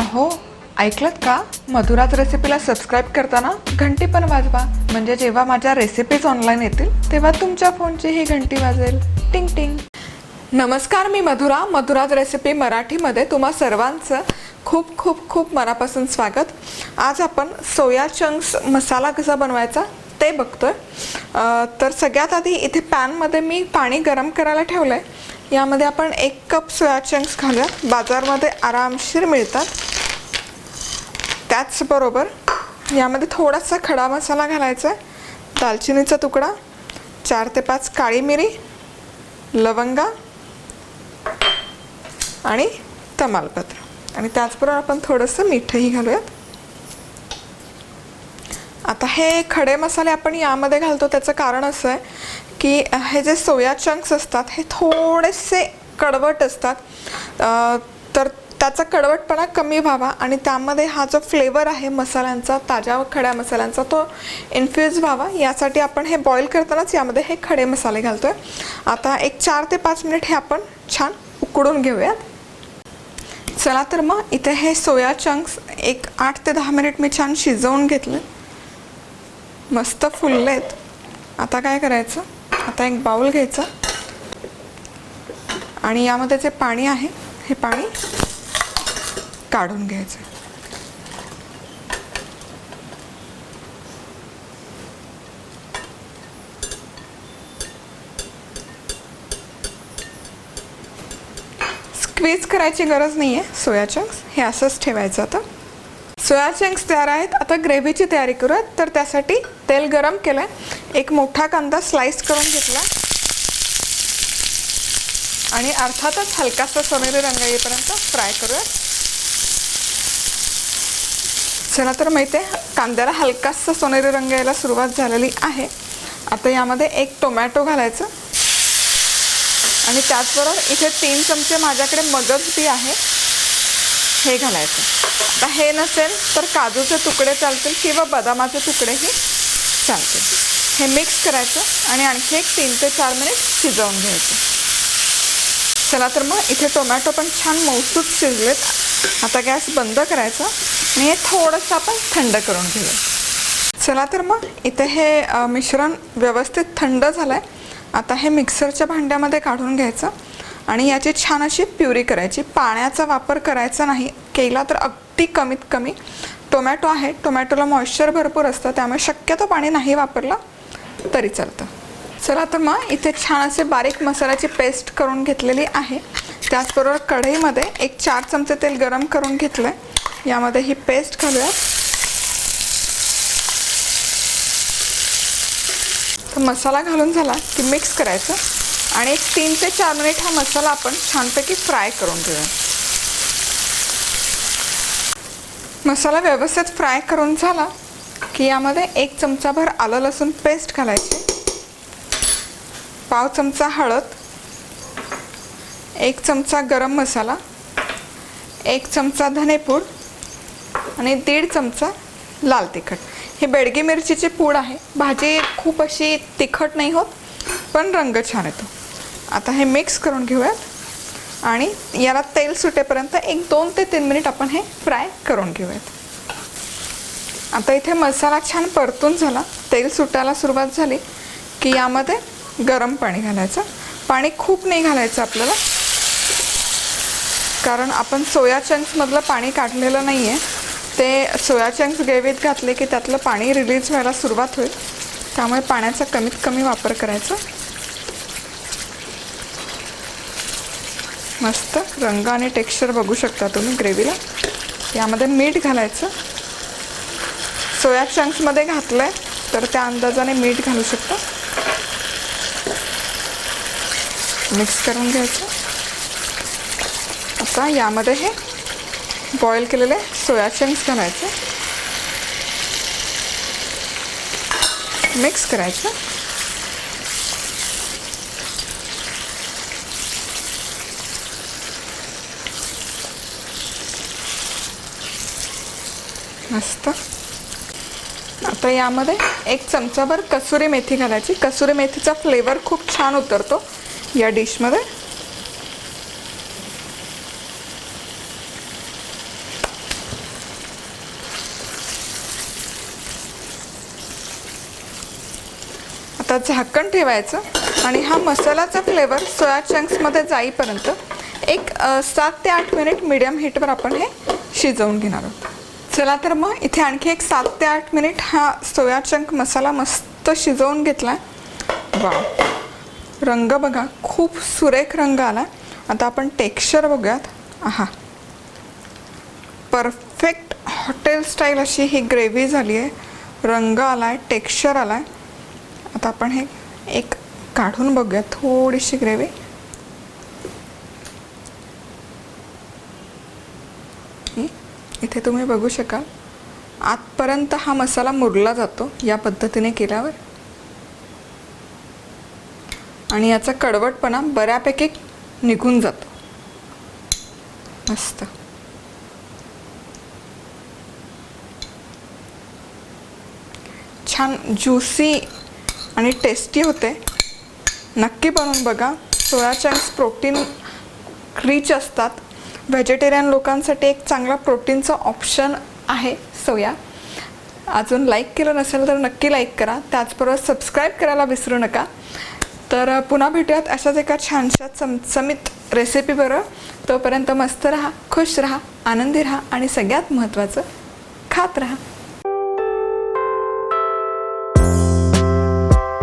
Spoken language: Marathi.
अहो, ऐकलत का? मधुराज रेसिपीला सबस्क्राईब करताना घंटी पण वाजवा, म्हणजे जेव्हा माझ्या रेसिपीज ऑनलाईन येतील तेव्हा तुमच्या फोनची ही घंटी वाजेल. टिंग टिंग. नमस्कार, मी मधुराज रेसिपी मराठीमध्ये तुम्हा सर्वांचं खूप खूप खूप मनापासून स्वागत. आज आपण सोया चंक्स मसाला कसा बनवायचा ते बघतोय. तर सगळ्यात आधी इथे पॅनमध्ये मी पाणी गरम करायला ठेवलं आहे. यामध्ये आपण 1 कप सोया चंक्स घालूया. बाजारमध्ये आरामशीर मिळतात. त्याचबरोबर यामध्ये थोडासा खडा मसाला घालायचा आहे. दालचिनीचा तुकडा, 4 ते 5 काळी मिरी, लवंगा आणि तमालपत्र, आणि त्याचबरोबर आपण थोडंसं मीठही घालूयात. आता हे खडे मसाले आपण यामध्ये घालतो त्याचं कारण असं आहे की हे जे सोया चंक्स असतात हे थोडेसे कडवट असतात. तर त्याचा कडवटपणा कमी व्हावा आणि त्यामध्ये हा जो फ्लेवर आहे मसाल्यांचा, ताज्या खड्या मसाल्यांचा, तो इन्फ्यूज व्हावा यासाठी आपण हे बॉईल करतानाच यामध्ये हे खडे मसाले घालतोय. आता एक 4 ते 5 मिनिट हे आपण छान उकडून घेऊयात. चला तर मग इथे हे सोया चंक्स एक 8 ते 10 मिनिट मी छान शिजवून घेतले. मस्त फुललेत. आता काय करायचं, आता एक बाउल घ्यायचा आणि यामध्ये जे पाणी आहे हे पाणी काढून घ्यायचं. स्क्वीज करायची गरज नाही आहे. सोया चंक्स हे असंच ठेवायचं. आता सोया चंक्स तयार आहेत. आता ग्रेव्हीची तयारी करूयात. तर त्यासाठी तेल गरम केलं आहे. एक मोठा कांदा स्लाइस करून घेतला आणि अर्थातच हलकासा सोनेरी रंग येईपर्यंत फ्राय करूयात. चला तर माहिती आहे, कांद्याला हलकासा सोनेरी रंग यायला सुरुवात झालेली आहे. आता यामध्ये 1 टोमॅटो घालायचं आणि त्याचबरोबर इथे 3 चमचे माझ्याकडे मगज बी आहे हे घालायचं. आता हे नसेल तर काजूचे तुकडे चालतील किंवा बदामाचे तुकडेही चालतील. हे मिक्स करायचं आणि आणखी एक 3 ते 4 मिनिट शिजवून घ्यायचं. चला तर मग इथे टोमॅटो पण छान मऊसूत शिजलेत. आता गॅस बंद करायचा आणि हे थोडंसं आपण थंड करून घेऊया. चला तर मग इथे हे मिश्रण व्यवस्थित थंड झालं आहे. आता हे मिक्सरच्या भांड्यामध्ये काढून घ्यायचं आणि याची छान अशी प्युरी करायची. पाण्याचा वापर करायचा नाही. केला तर अगदी कमीत कमी. टोमॅटो आहे, टोमॅटोला मॉइश्चर भरपूर असतं, त्यामुळे शक्यतो पाणी नाही वापरला तरी चालतं. चला तर मग इथे छान असे बारीक मसाल्याची पेस्ट करून घेतलेली आहे. त्याचबरोबर कढईमध्ये एक 4 चमचे तेल गरम करून घेतलं आहे. यामध्ये ही पेस्ट घालूया. तर मसाला घालून झाला की मिक्स करायचं आणि एक 3 ते 4 मिनिट हा मसाला आपण छानपैकी फ्राय करून घेऊया. मसाला व्यवस्थित फ्राय करून झाला की यामध्ये 1 चमचाभर आलं लसूण पेस्ट घालायची, पाव चमचा हळद, 1 चमचा गरम मसाला, 1 चमचा धनेपूड आणि 1.5 चमचा लाल तिखट. ही बेडगी मिरचीची पूड आहे. भाजी खूप अशी तिखट नाही होत, पण रंग छान येतो. आता हे मिक्स करून घेऊयात आणि याला तेल सुटेपर्यंत एक 2 ते 3 मिनिट आपण हे फ्राय करून घेऊयात. आता इथे मसाला छान परतून झाला, तेल सुटायला सुरुवात झाली की यामध्ये गरम पाणी घालायचं. पाणी खूप नाही घालायचं आपल्याला, कारण आपण सोया चंक्समधलं पाणी काढलेलं नाही आहे. ते सोया चंक्स ग्रेव्हीत घातले की त्यातलं पाणी रिलीज व्हायला सुरुवात होईल, त्यामुळे पाण्याचा कमीत कमी वापर करायचा. मस्त रंग आणि टेक्स्चर बघू शकता तुम्ही ग्रेव्हीला. यामध्ये मीठ घालायचं. सोया चंक्समध्ये घातलं आहे तर त्या अंदाजाने मीठ घालू शकता. मिक्स करून घ्यायचं. आता यामध्ये हे बॉईल केलेले सोया चंक्स घालायचे, मिक्स करायचं. मस्त. आता यामध्ये 1 चमचाभर कसुरी मेथी घालायची. कसुरी मेथीचा फ्लेवर खूप छान उतरतो या डिशमध्ये. झाकण ठेवायचं आणि हा मसाल्याचा फ्लेवर सोया चंक्समध्ये जाईपर्यंत एक 7 ते 8 मिनिट मीडियम हीटवर आपण हे शिजवून घेणार आहोत. चला तर मग इथे आणखी एक 7 ते 8 मिनिट हा सोया चंक मसाला मस्त शिजवून घेतला. वाव, रंग बघा, खूप सुरेख रंग आला. आता आपण टेक्स्चर बघूयात. आहा, परफेक्ट हॉटेल स्टाईल अशी ही ग्रेव्ही झाली आहे. रंग आला आहे, टेक्स्चर आला आहे. आता आपण हे एक काढून बघूया थोडीशी ग्रेव्ही. इथे तुम्ही बघू शकाल आतपर्यंत हा मसाला मुरला जातो या पद्धतीने केल्यावर, आणि याचा कडवटपणा बऱ्यापैकी निघून जातो. मस्त. छान ज्युसी आणि टेस्टी होते. नक्की बनवून बघा. सोया चंक्स प्रोटीन रिच असतात. व्हेजिटेरियन लोकांसाठी एक चांगला प्रोटीनचा ऑप्शन आहे सोया. अजून लाईक केलं नसेल तर नक्की लाईक करा. त्याचबरोबर सबस्क्राईब करायला विसरू नका. तर पुन्हा भेटूयात अशाच एका छानशा चमचमीत रेसिपीबरोबर. तोपर्यंत मस्त राहा, खुश राहा, आनंदी राहा आणि सगळ्यात महत्त्वाचं खात राहा.